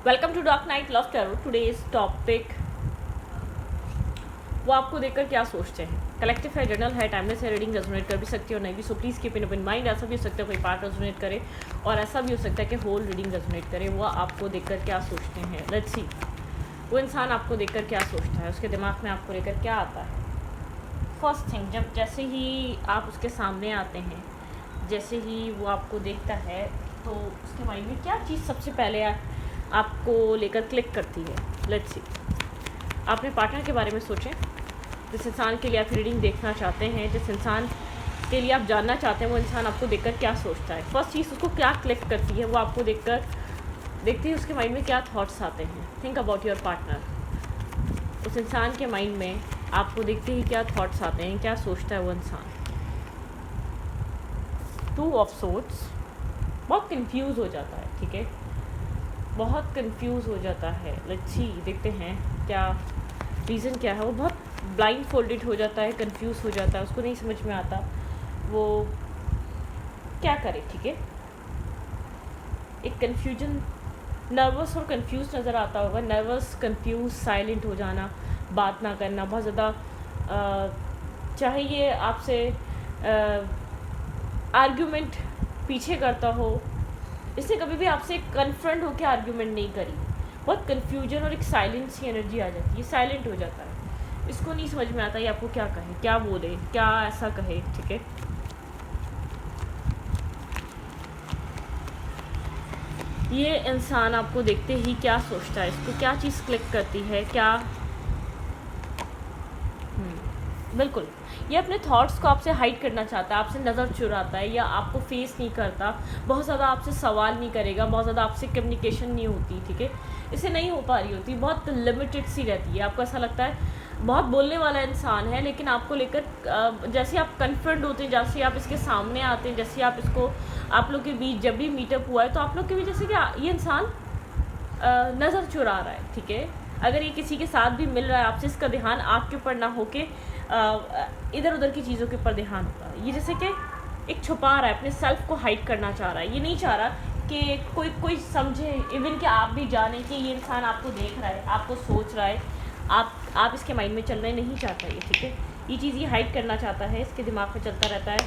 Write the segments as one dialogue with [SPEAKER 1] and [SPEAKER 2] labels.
[SPEAKER 1] Welcome to dark night love tarot. Today's topic, वो आपको देखकर क्या सोचते हैं। कलेक्टिव है, जर्नल है, टाइमलेस है, रीडिंग रेजोनेट कर भी सकती हो, नहीं भी। So please keep in open mind. ऐसा भी हो सकता है कोई पार्ट रेजोनेट करे और ऐसा भी हो सकता है कि होल रीडिंग रेजोनेट करे। वो आपको देखकर क्या सोचते हैं, लेट्स सी। वो इंसान आपको देखकर क्या सोचता है, उसके दिमाग में आपको लेकर क्या आता है। फर्स्ट थिंग, जब जैसे ही आप उसके सामने आते हैं, जैसे ही वो आपको देखता है, तो उसके माइंड में क्या चीज़ सबसे पहले आपको लेकर क्लिक करती है। Let's see. आपने पार्टनर के बारे में सोचें, जिस इंसान के लिए आप रीडिंग देखना चाहते हैं, जिस इंसान के लिए आप जानना चाहते हैं, वो इंसान आपको देखकर क्या सोचता है। फर्स्ट चीज़ उसको क्या क्लिक करती है, वो आपको देखते ही उसके माइंड में क्या थॉट्स आते हैं। Think about your partner. उस इंसान के माइंड में आपको देखते ही क्या थॉट्स आते हैं, क्या सोचता है वो इंसान। 2 ऑफ सोर्ड्स, बहुत कंफ्यूज हो जाता है, ठीक है, बहुत कंफ्यूज हो जाता है। लेट्स सी, देखते हैं क्या रीज़न क्या है। वो बहुत ब्लाइंड फोल्डेड हो जाता है, कंफ्यूज हो जाता है, उसको नहीं समझ में आता वो क्या करे, ठीक है। एक कन्फ्यूजन, नर्वस और कंफ्यूज नज़र आता होगा। नर्वस, कंफ्यूज, साइलेंट हो जाना, बात ना करना, बहुत ज़्यादा चाहे ये आपसे आर्ग्यूमेंट पीछे करता हो, इसने कभी भी आपसे कन्फ्रंट होकर आर्ग्यूमेंट नहीं करी। बहुत कन्फ्यूजन और एक साइलेंट सी एनर्जी आ जाती है, साइलेंट हो जाता है। इसको नहीं समझ में आता ये आपको क्या कहे, क्या बोले, क्या ऐसा कहे, ठीक है। ये इंसान आपको देखते ही क्या सोचता है, इसको क्या चीज़ क्लिक करती है, क्या बिल्कुल, ये अपने थॉट्स को आपसे हाइड करना चाहता है, आपसे नज़र चुराता है या आपको फेस नहीं करता, बहुत ज़्यादा आपसे सवाल नहीं करेगा, बहुत ज़्यादा आपसे कम्युनिकेशन नहीं होती, ठीक है। इसे नहीं हो पा रही होती, बहुत लिमिटेड सी रहती है। आपको ऐसा लगता है बहुत बोलने वाला इंसान है, लेकिन आपको लेकर जैसे आप कन्फ्रंट होते हैं, जैसे आप इसके सामने आते हैं, जैसे आप इसको, आप लोग के बीच जब भी मीटअप हुआ है, तो आप लोग के बीच जैसे कि ये इंसान नज़र चुरा रहा है, ठीक है। अगर ये किसी के साथ भी मिल रहा है आपसे, इसका ध्यान आपके ऊपर ना होके इधर उधर की चीज़ों के ऊपर ध्यान होता है। ये जैसे कि एक छुपा रहा है, अपने सेल्फ को हाइड करना चाह रहा है। ये नहीं चाह रहा कि कोई समझे, इवन कि आप भी जाने कि ये इंसान आपको देख रहा है, आपको सोच रहा है, आप इसके माइंड में चलना नहीं चाहता ये, ठीक है। ये चीज़ ये हाइड करना चाहता है, इसके दिमाग में चलता रहता है।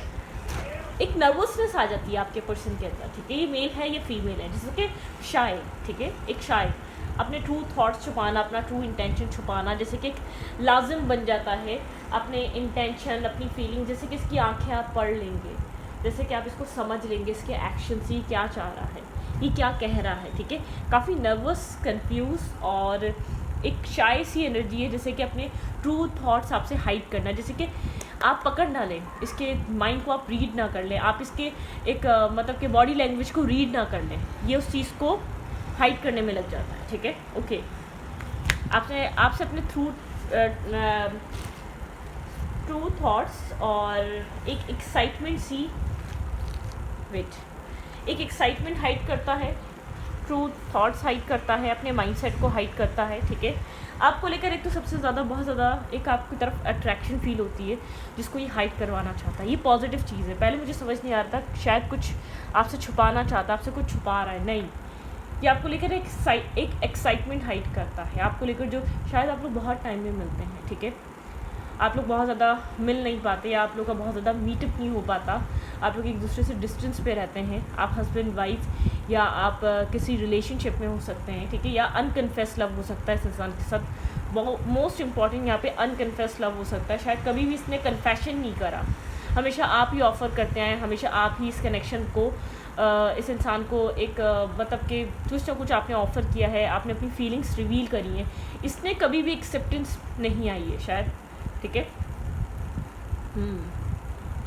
[SPEAKER 1] एक नर्वसनेस आ जाती है आपके पर्सन के अंदर, ठीक है। ये मेल है, ये फीमेल है, जैसे कि शाय, ठीक है, एक शाय, अपने ट्रू थॉट्स छुपाना, अपना ट्रू इंटेंशन छुपाना, जैसे कि एक लाजिम बन जाता है। अपने इंटेंशन, अपनी फीलिंग, जैसे कि इसकी आंखें आप पढ़ लेंगे, जैसे कि आप इसको समझ लेंगे, इसके एक्शन से ये क्या चाह रहा है, ये क्या कह रहा है, ठीक है। काफ़ी नर्वस, कंफ्यूज और एक शाय सी एनर्जी है, जैसे कि अपने ट्रू थॉट्स आपसे हाइड करना, जैसे कि आप पकड़ ना लें इसके माइंड को, आप रीड ना कर लें, आप इसके एक मतलब कि बॉडी लैंग्वेज को रीड ना कर लें, ये उस चीज़ को हाइड करने में लग जाता है, ठीक है। ओके, आपसे अपने ट्रू थॉट्स और एक एक्साइटमेंट सी एक एक्साइटमेंट हाइड करता है, ट्रू थॉट्स हाइड करता है, अपने माइंडसेट को हाइड करता है, ठीक है। आपको लेकर एक तो सबसे ज़्यादा, बहुत ज़्यादा एक आपकी तरफ अट्रैक्शन फील होती है, जिसको ये हाइड करवाना चाहता है। ये पॉजिटिव चीज़ है। पहले मुझे समझ नहीं आ रहा था, शायद कुछ आपसे छुपाना चाहता, आपसे कुछ छुपा रहा है, नहीं, ये आपको लेकर एक एक्साइटमेंट हाइड करता है, आपको लेकर, जो शायद आप लोग बहुत टाइम में मिलते हैं, ठीक है। आप लोग बहुत ज़्यादा मिल नहीं पाते, या आप लोग का बहुत ज़्यादा मीटअप नहीं हो पाता, आप लोग एक दूसरे से डिस्टेंस पे रहते हैं, आप हस्बैंड वाइफ या आप किसी रिलेशनशिप में हो सकते हैं, ठीक है, या अनकन्फेस लव हो सकता है इस इंसान के साथ। मोस्ट इम्पॉर्टेंट यहाँ पे अनकन्फेस लव हो सकता है। शायद कभी भी इसने कन्फेशन नहीं करा, हमेशा आप ही ऑफ़र करते हैं, हमेशा आप ही इस कनेक्शन को, इस इंसान को एक मतलब कि कुछ ना कुछ आपने ऑफ़र किया है, आपने अपनी फीलिंग्स रिवील करी हैं, इसने कभी भी एक्सेप्टेंस नहीं आई है शायद, ठीक है।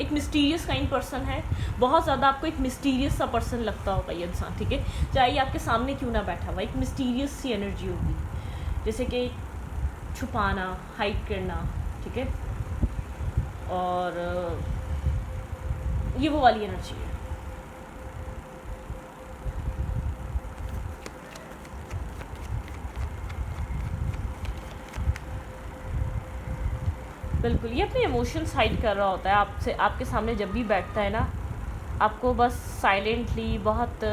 [SPEAKER 1] एक मिस्टीरियस काइंड पर्सन है, बहुत ज़्यादा आपको एक मिस्टीरियस सा पर्सन लगता होगा ये इंसान, ठीक है। चाहे ये आपके सामने क्यों ना बैठा हुआ, एक मिस्टीरियस सी एनर्जी होगी, जैसे कि छुपाना, हाइड करना, ठीक है। और ये वो वाली एनर्जी है। बिल्कुल, ये अपने इमोशंस हाइड कर रहा होता है आपसे, आपके सामने जब भी बैठता है ना, आपको बस साइलेंटली बहुत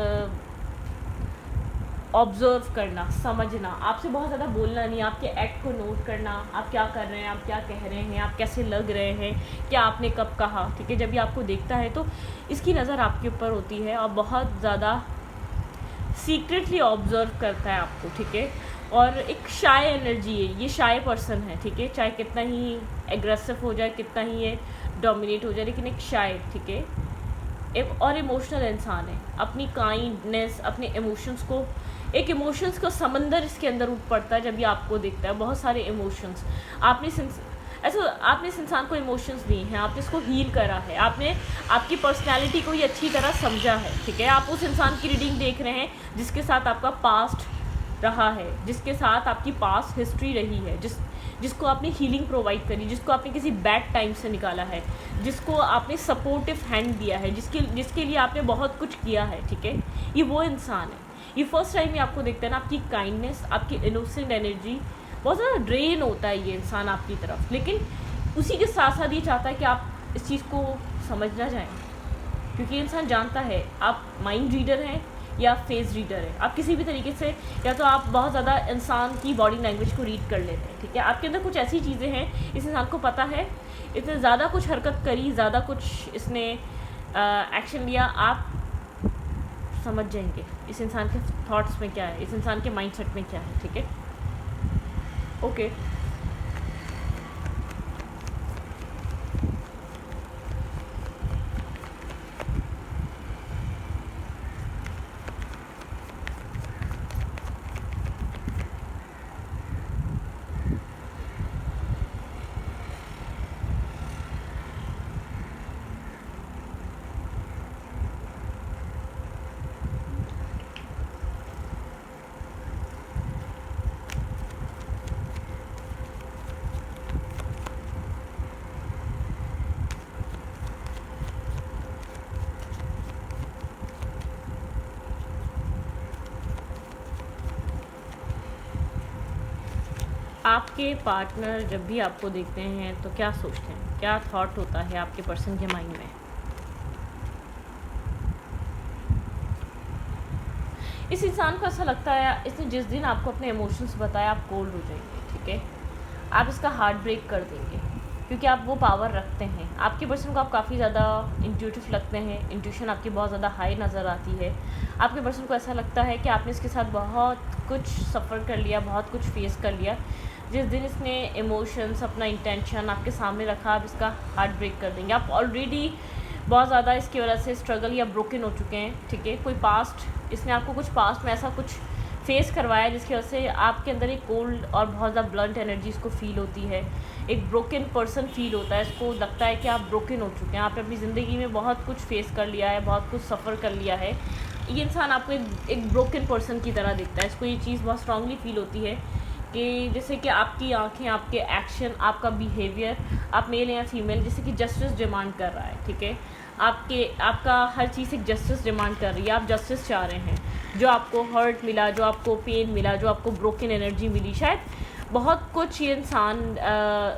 [SPEAKER 1] ऑब्जर्व करना, समझना, आपसे बहुत ज़्यादा बोलना नहीं, आपके एक्ट को नोट करना, आप क्या कर रहे हैं, आप क्या कह रहे हैं, आप कैसे लग रहे हैं, क्या आपने कब कहा, ठीक है। जब भी आपको देखता है तो इसकी नज़र आपके ऊपर होती है और बहुत ज़्यादा सीक्रेटली ऑब्जर्व करता है आपको, ठीक है। और एक शाय एनर्जी है, ये शाय पर्सन है, ठीक है। चाहे कितना ही एग्रेसिव हो जाए, कितना ही ये डोमिनेट हो जाए, लेकिन एक शाय, ठीक है, एक और इमोशनल इंसान है। अपनी काइंडनेस, अपने इमोशंस को, एक इमोशंस का समंदर इसके अंदर उठ पड़ता है जब ये आपको देखता है। बहुत सारे इमोशंस आपने इस इंसान को इमोशंस दिए हैं, आपने इसको हील करा है, आपने आपकी पर्सनैलिटी को ये अच्छी तरह समझा है, ठीक है। आप उस इंसान की रीडिंग देख रहे हैं जिसके साथ आपका पास्ट रहा है, जिसके साथ आपकी पास्ट हिस्ट्री रही है, जिसको आपने हीलिंग प्रोवाइड करी, जिसको आपने किसी बैड टाइम से निकाला है, जिसको आपने सपोर्टिव हैंड दिया है, जिसके लिए आपने बहुत कुछ किया है, ठीक है। ये वो इंसान है। ये फर्स्ट टाइम ही आपको देखता है ना, आपकी काइंडनेस, आपकी इनोसेंट एनर्जी, बहुत ज़्यादा ड्रेन होता है ये इंसान आपकी तरफ, लेकिन उसी के साथ साथ ये चाहता है कि आप इस चीज़ को समझना जाएँ, क्योंकि इंसान जानता है आप माइंड रीडर हैं या फेस रीडर है। आप किसी भी तरीके से, या तो आप बहुत ज़्यादा इंसान की बॉडी लैंग्वेज को रीड कर लेते हैं, ठीक है। आपके अंदर कुछ ऐसी चीज़ें हैं, इस इंसान को पता है, इसने ज़्यादा कुछ हरकत करी, ज़्यादा कुछ इसने एक्शन लिया, आप समझ जाएंगे इस इंसान के थॉट्स में क्या है, इस इंसान के माइंडसेट में क्या है, ठीक है। ओके, आपके पार्टनर जब भी आपको देखते हैं तो क्या सोचते हैं, क्या थॉट होता है आपके पर्सन के माइंड में? इस इंसान को ऐसा लगता है, इसने जिस दिन आपको अपने इमोशंस बताया, आप कोल्ड हो जाएंगे, ठीक है। आप इसका हार्ट ब्रेक कर देंगे, क्योंकि आप वो पावर रखते हैं। आपके पर्सन को आप काफ़ी ज़्यादा इंट्यूटिव लगते हैं, इंट्यूशन आपकी बहुत ज़्यादा हाई नज़र आती है। आपके पर्सन को ऐसा लगता है कि आपने इसके साथ बहुत कुछ सफ़र कर लिया, बहुत कुछ फेस कर लिया। जिस दिन इसने इमोशंस, अपना इंटेंशन आपके सामने रखा, आप इसका हार्ट ब्रेक कर देंगे। आप ऑलरेडी बहुत ज़्यादा इसकी वजह से स्ट्रगल या ब्रोकन हो चुके हैं, ठीक है। कोई पास्ट, इसने आपको कुछ पास्ट में ऐसा कुछ फेस करवाया जिसकी वजह से आपके अंदर एक कोल्ड और बहुत ज़्यादा ब्लंट एनर्जी इसको फील होती है। एक ब्रोकन पर्सन फील होता है, इसको लगता है कि आप ब्रोकन हो चुके हैं, आपने अपनी ज़िंदगी में बहुत कुछ फेस कर लिया है, बहुत कुछ सफ़र कर लिया है। ये इंसान आपको एक ब्रोकन पर्सन की तरह दिखता है। इसको ये चीज़ बहुत स्ट्रांगली फील होती है कि जैसे कि आपकी आंखें, आपके एक्शन, आपका बिहेवियर, आप मेल या फीमेल, जैसे कि जस्टिस डिमांड कर रहा है, ठीक है। आपका हर चीज़ एक जस्टिस डिमांड कर रही है, आप जस्टिस चाह रहे हैं। जो आपको हर्ट मिला, जो आपको पेन मिला, जो आपको ब्रोकन एनर्जी मिली, शायद बहुत कुछ ये इंसान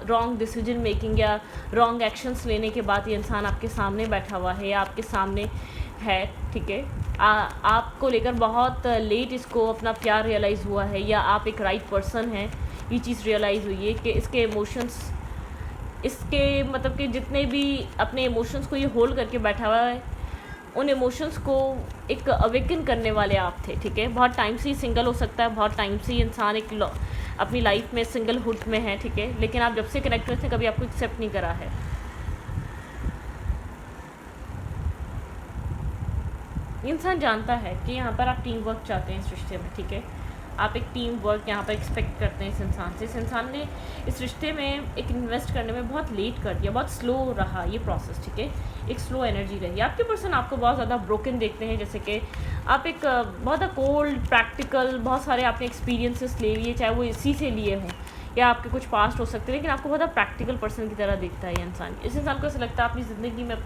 [SPEAKER 1] रॉन्ग डिसीजन मेकिंग या रॉन्ग एक्शंस लेने के बाद ये इंसान आपके सामने बैठा हुआ है या आपके सामने है, ठीक है। आपको लेकर बहुत लेट इसको अपना प्यार रियलाइज़ हुआ है, या आप एक राइट पर्सन हैं, ये चीज़ रियलाइज़ हुई है कि इसके इमोशंस, इसके मतलब कि जितने भी अपने इमोशंस को ये होल्ड करके बैठा हुआ है, उन इमोशंस को एक अवेकन करने वाले आप थे, ठीक है। बहुत टाइम से ही सिंगल हो सकता है, बहुत टाइम से ही इंसान एक अपनी लाइफ में सिंगलहुड में है, ठीक है। लेकिन आप जब से कनेक्ट हुए थे कभी आपको एक्सेप्ट नहीं करा है। इंसान जानता है कि यहाँ पर आप टीम वर्क चाहते हैं इस रिश्ते में, ठीक है। आप एक टीम वर्क यहाँ पर एक्सपेक्ट करते हैं इस इंसान से। इस इंसान ने इस रिश्ते में एक इन्वेस्ट करने में बहुत लेट कर दिया, बहुत स्लो रहा ये प्रोसेस, ठीक है। एक स्लो एनर्जी रही। आपके पर्सन आपको बहुत ज़्यादा ब्रोकन देखते हैं, जैसे कि आप एक बहुत कोल्ड, प्रैक्टिकल, बहुत सारे आपने एक्सपीरियंसेस ले लिए, चाहे वो इसी से लिए हों या आपके कुछ पास्ट हो सकते हैं, लेकिन आपको बहुत प्रैक्टिकल पर्सन की तरह दिखता है ये इंसान। इस इंसान को ऐसा लगता है अपनी ज़िंदगी में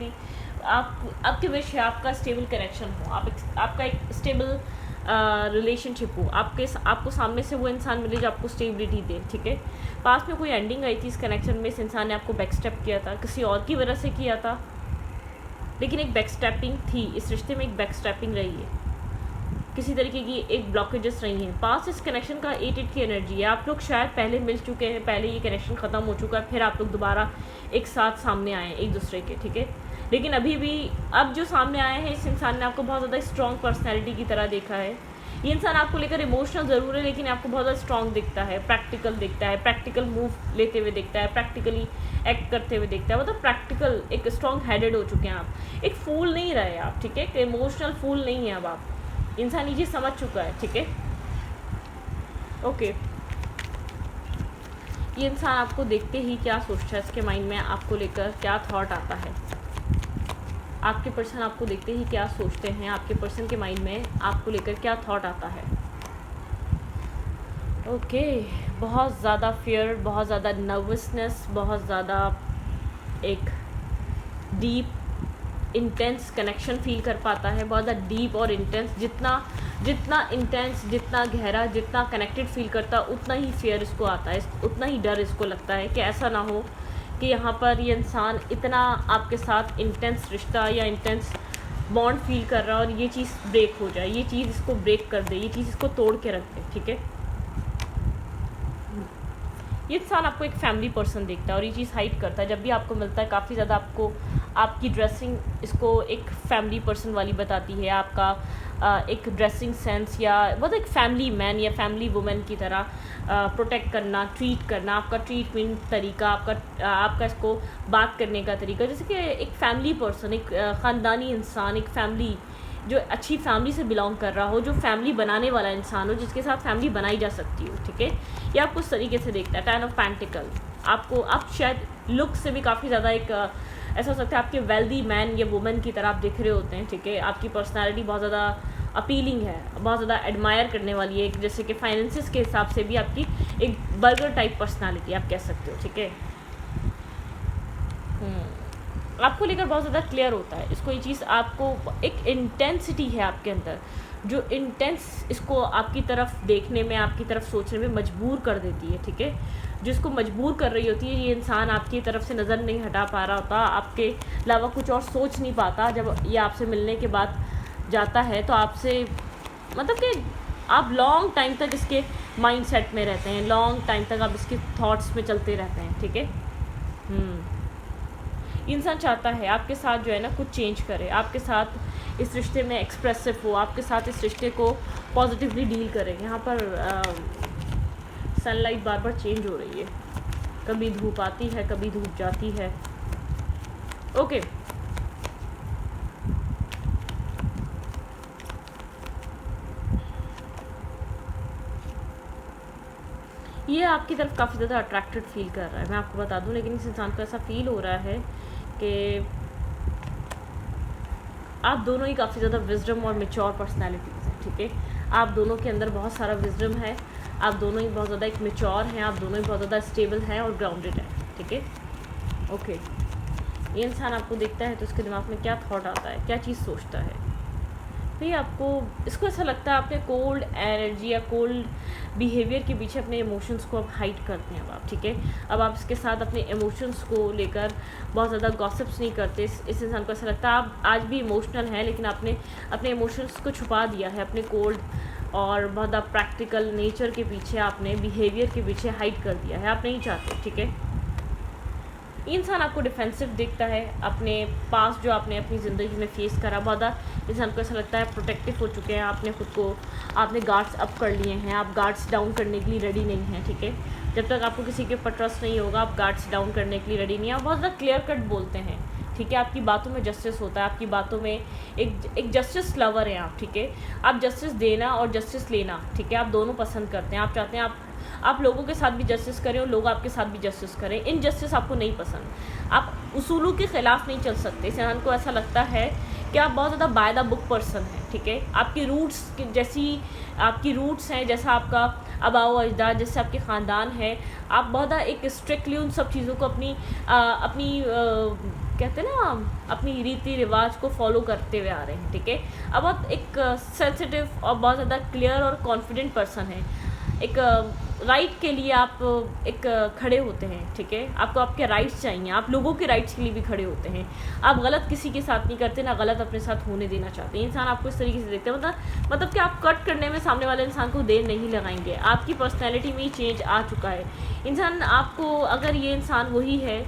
[SPEAKER 1] आपके विश है आपका स्टेबल कनेक्शन हो, आपका एक स्टेबल रिलेशनशिप हो, आपको सामने से वो इंसान मिले जो आपको स्टेबिलिटी दे, ठीक है। पास में कोई एंडिंग आई थी इस कनेक्शन में, इस इंसान ने आपको बैकस्टेप किया था, किसी और की वजह से किया था, लेकिन एक बैकस्टेपिंग थी इस रिश्ते में, एक बैकस्टेपिंग रही है किसी तरीके की एक ब्लॉकेजेस नहीं है। पास इस कनेक्शन का 8 की एनर्जी है। आप लोग शायद पहले मिल चुके हैं, पहले ये कनेक्शन ख़त्म हो चुका है, फिर आप लोग दोबारा एक साथ सामने आए हैं एक दूसरे के, ठीक है। लेकिन अभी भी अब जो सामने आए हैं, इस इंसान ने आपको बहुत ज़्यादा स्ट्रॉन्ग पर्सनैलिटी की तरह देखा है। ये इंसान आपको लेकर इमोशनल ज़रूर है, लेकिन आपको बहुत ज़्यादा स्ट्रॉन्ग दिखता है, प्रैक्टिकल दिखता है, प्रैक्टिकल मूव लेते हुए दिखता है, प्रैक्टिकली एक्ट करते हुए दिखता है, मतलब प्रैक्टिकल एक स्ट्रॉन्ग हेडेड हो चुके हैं आप। एक फूल नहीं रहे आप, ठीक है, एक इमोशनल फूल नहीं है अब आप। इंसान ये चीज़ समझ चुका है, ठीक है, ओके। ये इंसान आपको देखते ही क्या सोचता है, इसके माइंड में आपको लेकर क्या थॉट आता है, आपके पर्सन आपको देखते ही क्या सोचते हैं, आपके पर्सन के माइंड में आपको लेकर क्या थॉट आता है। ओके, बहुत ज़्यादा फियर, बहुत ज़्यादा नर्वसनेस, बहुत ज़्यादा एक डीप इंटेंस कनेक्शन फील कर पाता है, बहुत ज़्यादा डीप और इंटेंस। जितना इंटेंस, जितना गहरा, जितना कनेक्टेड फील करता, उतना ही फियर इसको आता है, उतना ही डर इसको लगता है कि ऐसा ना हो कि यहाँ पर ये इंसान इतना आपके साथ इंटेंस रिश्ता या इंटेंस बॉन्ड फील कर रहा है और ये चीज़ ब्रेक हो जाए, ये चीज़ इसको ब्रेक कर दे, ये चीज़ इसको तोड़ के रख दे, ठीक है। ये इंसान आपको एक फैमिली पर्सन देखता है और ये चीज़ हाइड करता है। जब भी आपको मिलता है काफ़ी ज़्यादा आपको आपकी ड्रेसिंग इसको एक फैमिली पर्सन वाली बताती है, आपका एक ड्रेसिंग सेंस या बहुत एक फैमिली मैन या फैमिली वुमेन की तरह प्रोटेक्ट करना, ट्रीट करना, आपका ट्रीटमेंट तरीका, आपका इसको बात करने का तरीका, जैसे कि एक फैमिली पर्सन, एक ख़ानदानी इंसान, एक फैमिली जो अच्छी फैमिली से बिलोंग कर रहा हो, जो फैमिली बनाने वाला इंसान हो, जिसके साथ फैमिली बनाई जा सकती हो, ठीक है। ये आपको उस तरीके से देखता है। 10 ऑफ पेंटिकल, आपको आप शायद लुक से भी काफ़ी ज़्यादा एक ऐसा हो सकता है आपके वेल्दी मैन या वुमेन की तरह आप दिख रहे होते हैं, ठीक है। आपकी पर्सनालिटी बहुत ज़्यादा अपीलिंग है, बहुत ज़्यादा एडमायर करने वाली है, जैसे कि फाइनेंसिस के हिसाब से भी आपकी एक बर्गर टाइप पर्सनालिटी आप कह सकते हो, ठीक है। आपको लेकर बहुत ज़्यादा क्लियर होता है इसको, ये चीज़ आपको एक इंटेंसिटी है आपके अंदर जो इंटेंस इसको आपकी तरफ देखने में, आपकी तरफ सोचने में मजबूर कर देती है, ठीक है। जिसको मजबूर कर रही होती है, ये इंसान आपकी तरफ से नज़र नहीं हटा पा रहा होता, आपके अलावा कुछ और सोच नहीं पाता। जब ये आपसे मिलने के बाद जाता है तो आपसे मतलब कि आप लॉन्ग टाइम तक इसके माइंड सेट में रहते हैं, लॉन्ग टाइम तक आप इसके थॉट्स में चलते रहते हैं, ठीक है। इंसान चाहता है आपके साथ जो है ना कुछ चेंज करे, आपके साथ इस रिश्ते में एक्सप्रेसिव हो, आपके साथ इस रिश्ते को पॉजिटिवली डील करे। यहाँ पर सनलाइट बार बार चेंज हो रही है, कभी धूप आती है, कभी धूप जाती है, ओके। ये आपकी तरफ काफ़ी ज़्यादा अट्रैक्टेड फील कर रहा है, मैं आपको बता दूं। लेकिन इस इंसान को ऐसा फील हो रहा है कि आप दोनों ही काफ़ी ज़्यादा विजडम और मैच्योर पर्सनैलिटीज़ हैं, ठीक है। आप दोनों के अंदर बहुत सारा विजडम है, आप दोनों ही बहुत ज़्यादा एक मैच्योर हैं, आप दोनों ही बहुत ज़्यादा स्टेबल हैं और ग्राउंडेड हैं, ठीक है, ओके। ये इंसान आपको देखता है तो उसके दिमाग में क्या थॉट आता है, क्या चीज़ सोचता है। भाई आपको इसको ऐसा लगता है आपने कोल्ड एनर्जी या कोल्ड बिहेवियर के पीछे अपने इमोशंस को अब हाइड करते हैं अब आप, ठीक है। अब आप इसके साथ अपने इमोशंस को लेकर बहुत ज़्यादा गॉसिप्स नहीं करते। इस इंसान को ऐसा लगता है आप आज भी इमोशनल हैं, लेकिन आपने अपने इमोशंस को छुपा दिया है, अपने कोल्ड और बहुत ज़्यादा प्रैक्टिकल नेचर के पीछे, आपने बिहेवियर के पीछे हाइड कर दिया है, आप नहीं चाहते, ठीक है। इंसान आपको डिफेंसिव दिखता है, अपने पास जो आपने अपनी ज़िंदगी में फेस करा, बहुत इंसान को ऐसा लगता है प्रोटेक्टिव हो चुके हैं, आपने खुद को, आपने गार्ड्स अप कर लिए हैं, आप गार्ड्स डाउन करने के लिए रेडी नहीं हैं, ठीक है। जब तक आपको किसी के ऊपर ट्रस्ट नहीं होगा, आप गार्ड्स डाउन करने के लिए रेडी नहीं है। आप बहुत ज़्यादा क्लियर कट बोलते हैं, ठीक है। आपकी बातों में जस्टिस होता है, आपकी बातों में एक जस्टिस लवर हैं आप, ठीक है। आप जस्टिस देना और जस्टिस लेना, ठीक है, आप दोनों पसंद करते हैं। आप चाहते हैं आप लोगों के साथ भी जस्टिस करें और लोग आपके साथ भी जस्टिस करें। इनजस्टिस आपको नहीं पसंद, आप उसूलों के ख़िलाफ़ नहीं चल सकते। इस इंसान को ऐसा लगता है कि आप बहुत ज़्यादा बाय द बुक पर्सन हैं, ठीक है। आपकी रूट्स जैसी आपकी रूट्स हैं, जैसा आपका आबाओ अजदाद, जैसे आपके ख़ानदान है, आप बहुत ज़्यादा एक स्ट्रिक्टली उन सब चीज़ों को अपनी कहते हैं ना, अपनी रीति रिवाज को फॉलो करते हुए आ रहे हैं, ठीक है। अब आप एक सेंसिटिव और बहुत ज़्यादा क्लियर और कॉन्फिडेंट पर्सन है। एक राइट के लिए आप एक खड़े होते हैं, ठीक है। आपको आपके राइट्स चाहिए, आप लोगों के राइट्स के लिए भी खड़े होते हैं। आप गलत किसी के साथ नहीं करते, ना गलत अपने साथ होने देना चाहते हैं। इंसान आपको इस तरीके से देखते हैं, मतलब कि आप कट करने में सामने वाले इंसान को देर नहीं लगाएंगे। आपकी पर्सनैलिटी में ही चेंज आ चुका है। इंसान आपको, अगर ये इंसान वही है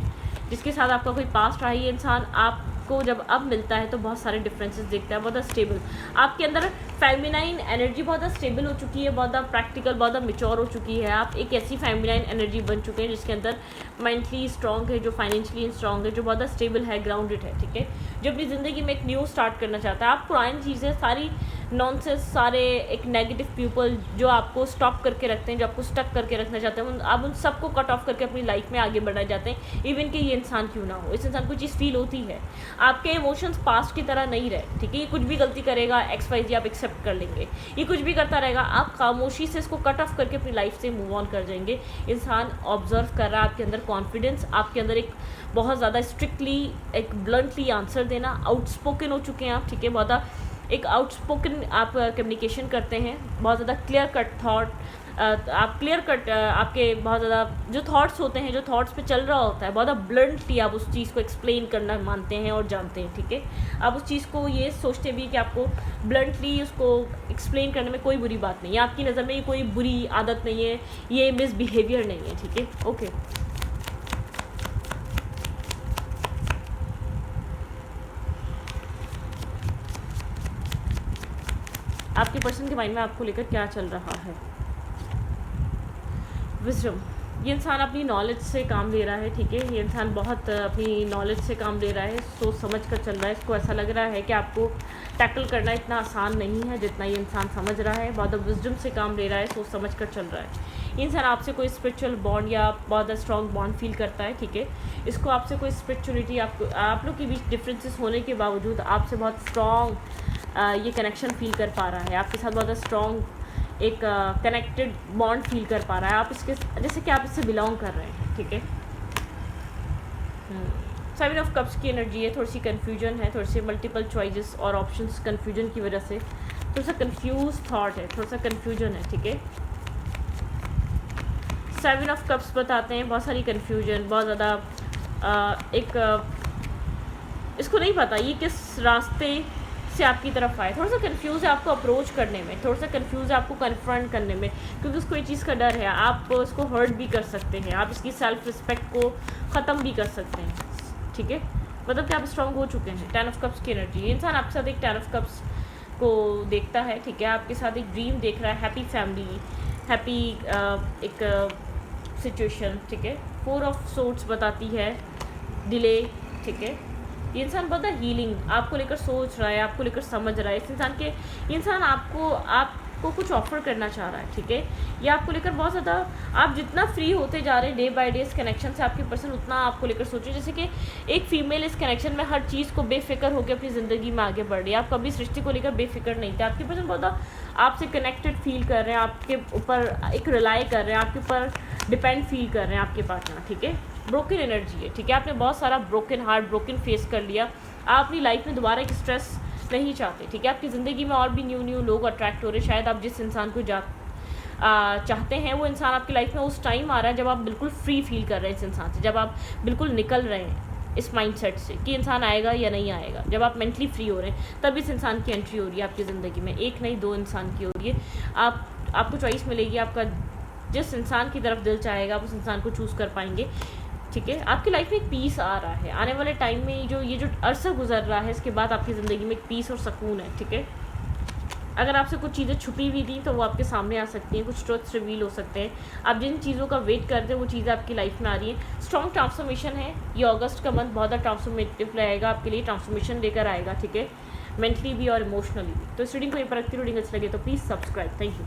[SPEAKER 1] जिसके साथ आपका कोई पास्ट रहा है, ये इंसान आपको जब अब मिलता है तो बहुत सारे डिफरेंसेस देखता है। बहुत ज़्यादा स्टेबल, आपके अंदर फेमिनाइन एनर्जी बहुत ज़्यादा स्टेबल हो चुकी है, बहुत ज़्यादा प्रैक्टिकल, बहुत ज़्यादा मैच्योर हो चुकी है। आप एक ऐसी फेमिनाइन एनर्जी बन चुके हैं जिसके अंदर मेंटली स्ट्रॉन्ग है, जो फाइनेंशियली स्ट्रॉन्ग है, जो बहुत ज़्यादा स्टेबल है, ग्राउंडेड है, ठीक है। जो अपनी ज़िंदगी में एक न्यू स्टार्ट करना चाहता है। आप पुरानी चीज़ें सारी नॉनसेंस, सारे एक नेगेटिव पीपल जो आपको स्टॉप करके रखते हैं, जो आपको स्टक करके रखना चाहते हैं, आप उन सबको कट ऑफ करके अपनी लाइफ में आगे बढ़ाए जाते हैं। इवन कि ये इंसान क्यों ना हो, इस इंसान को चीज़ फील होती है। आपके इमोशंस पास्ट की तरह नहीं रहे, ठीक है। ये कुछ भी गलती करेगा, XYZ आप एक्सेप्ट कर लेंगे। ये कुछ भी करता रहेगा, आप खामोशी से इसको कट ऑफ करके अपनी लाइफ से मूव ऑन कर जाएंगे। इंसान ऑब्जर्व कर रहा है आपके अंदर कॉन्फिडेंस, आपके अंदर एक बहुत ज़्यादा स्ट्रिक्टली, एक ब्लंटली आंसर देना, आउटस्पोकन हो चुके हैं आप, ठीक है। बहुत ज़्यादा एक आउटस्पोकन आप कम्युनिकेशन करते हैं, बहुत ज़्यादा क्लियर कट थॉट, आप क्लियर कट आपके बहुत ज़्यादा जो थॉट्स होते हैं, जो थॉट्स पे चल रहा होता है, बहुत ज़्यादा ब्लंटली आप उस चीज़ को एक्सप्लेन करना मानते हैं और जानते हैं, ठीक है। आप उस चीज़ को ये सोचते भी कि आपको ब्लंटली उसको एक्सप्लेन करने में कोई बुरी बात नहीं है। आपकी नज़र में ये कोई बुरी आदत नहीं है, ये मिसबिहेवियर नहीं है, ठीक है। ओके, आपके पर्सन के माइंड में आपको लेकर क्या चल रहा है। विजडम, ये इंसान अपनी नॉलेज से काम ले रहा है, ठीक है। ये इंसान बहुत अपनी नॉलेज से काम ले रहा है, सोच समझ कर चल रहा है। इसको ऐसा लग रहा है कि आपको टैकल करना इतना आसान नहीं है जितना ये इंसान समझ रहा है। बहुत विजडम से काम ले रहा है, सोच समझ कर चल रहा है। ये इंसान आपसे कोई स्पिरिचुअल बॉन्ड या बहुत स्ट्रॉन्ग बॉन्ड फील करता है, ठीक है। इसको आपसे कोई स्पिरिचुअलिटी, आप लोग के बीच डिफरेंसेस होने के बावजूद आपसे बहुत स्ट्रॉन्ग ये कनेक्शन फील कर पा रहा है। आपके साथ बहुत स्ट्रॉन्ग एक कनेक्टेड बॉन्ड फील कर पा रहा है। आप इसके जैसे कि आप इससे बिलोंग कर रहे हैं, ठीक है। 7 ऑफ कप्स की एनर्जी है, थोड़ी सी कन्फ्यूजन है, थोड़ी सी मल्टीपल चॉइसेस और ऑप्शंस कन्फ्यूजन की वजह से थोड़ा सा कन्फ्यूज थॉट है, थोड़ा सा कन्फ्यूजन है, ठीक है। 7 ऑफ कप्स बताते हैं बहुत सारी कन्फ्यूजन, बहुत ज़्यादा इसको नहीं पता ये किस रास्ते से आपकी तरफ आए। थोड़ा सा कंफ्यूज है आपको अप्रोच करने में, थोड़ा सा कंफ्यूज है आपको कन्फ्रंट करने में, क्योंकि उसको ये चीज़ का डर है। आप इसको हर्ट भी कर सकते हैं, आप इसकी सेल्फ रिस्पेक्ट को ख़त्म भी कर सकते हैं, ठीक है। मतलब कि आप स्ट्रॉन्ग हो चुके हैं। 10 ऑफ कप्स की एनर्जी, इंसान आपके साथ एक 10 ऑफ कप्स को देखता है, ठीक है। आपके साथ एक ड्रीम देख रहा है, हैप्पी फैमिली, हैप्पी एक सिचुएशन, ठीक है। 4 ऑफ सोर्ड्स बताती है डिले, ठीक है। ये इंसान बहुत हीलिंग आपको लेकर सोच रहा है, आपको लेकर समझ रहा है। ये इंसान आपको कुछ ऑफर करना चाह रहा है, ठीक है। ये आपको लेकर बहुत ज़्यादा, आप जितना फ्री होते जा रहे हैं डे बाय डे इस कनेक्शन से, आपके पर्सन उतना आपको लेकर सोचे। जैसे कि एक फीमेल इस कनेक्शन में हर चीज़ को बेफिक्र होकर अपनी ज़िंदगी में आगे बढ़ रही है। आप कभी सृष्टि को लेकर बेफिक्र नहीं थे। आपके पर्सन बहुत आपसे कनेक्टेड फील कर रहे हैं, आपके ऊपर एक रिलाई कर रहे हैं, आपके ऊपर डिपेंड फील कर रहे हैं आपके पार्टनर, ठीक है। ब्रोकन एनर्जी है, ठीक है। आपने बहुत सारा ब्रोकन हार्ट, ब्रोकन फेस कर लिया। आप अपनी लाइफ में दोबारा एक स्ट्रेस नहीं चाहते, ठीक है। आपकी ज़िंदगी में और भी न्यू लोग अट्रैक्ट हो रहे हैं। शायद आप जिस इंसान को चाहते हैं वो इंसान आपकी लाइफ में उस टाइम आ रहा है जब आप बिल्कुल फ्री फील कर रहे हैं इस इंसान से, जब आप बिल्कुल निकल रहे हैं इस माइंडसेट से कि इंसान आएगा या नहीं आएगा। जब आप मेंटली फ्री हो रहे हैं तब इस इंसान की एंट्री हो रही है आपकी ज़िंदगी में। एक नहीं, 2 इंसान की हो रही है। आपको चॉइस मिलेगी, आपका जिस इंसान की तरफ दिल चाहेगा आप उस इंसान को चूज़ कर पाएंगे, ठीक है। आपकी लाइफ में एक पीस आ रहा है। आने वाले टाइम में ये जो अरसा गुजर रहा है, इसके बाद आपकी ज़िंदगी में एक पीस और सुकून है, ठीक है। अगर आपसे कुछ चीज़ें छुपी हुई थी तो वो आपके सामने आ सकती हैं, कुछ ट्रुथ्स रिवील हो सकते हैं। आप जिन चीज़ों का वेट करते हैं वो चीज़ें आपकी लाइफ में आ रही हैं। स्ट्रॉन्ग ट्रांसफॉर्मेशन है। ये अगस्त का मंथ बहुत ज़्यादा ट्रांसफॉर्मेटिव रहेगा आपके लिए, ट्रांसफॉर्मेशन लेकर आएगा, ठीक है, मेंटली भी और इमोशनली भी। तो इस रीडिंग को ये पर रखती रीडिंग अच्छी लगे तो प्लीज़ सब्सक्राइब। Thank you.